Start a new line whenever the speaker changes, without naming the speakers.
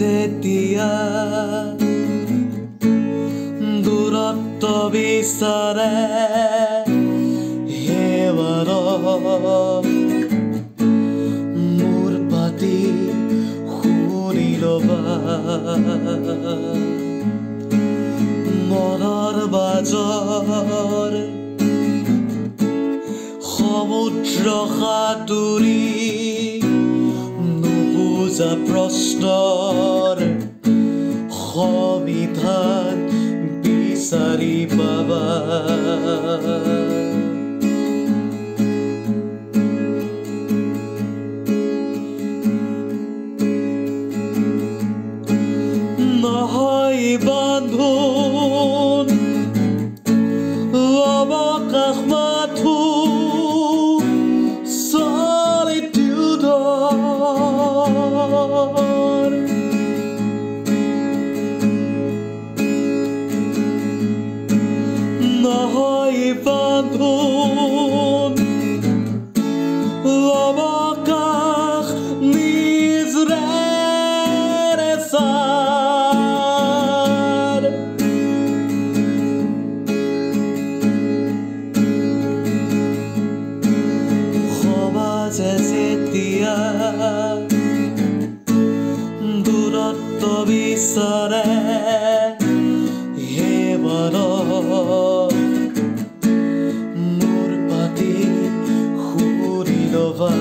যেতিয়া দূৰত্ব বিচাৰে হেৱাৰত মোৰ পাতি শুনি ল'বা মনৰ বাজৰ সমুদ্ৰ সাঁতুৰি নুবুজা প্ৰশ্নৰ সমিধান বিচাৰি পাবা নহয় বান্ধোন অৱকাশ মাথো solitude নহয় বান্ধোন অৱকাশ নিজৰে চাৰ সমাজে যেতিয়া দূৰত্ব বিচাৰে হেৱাৰত মোৰ পাতি শুনি ল'বা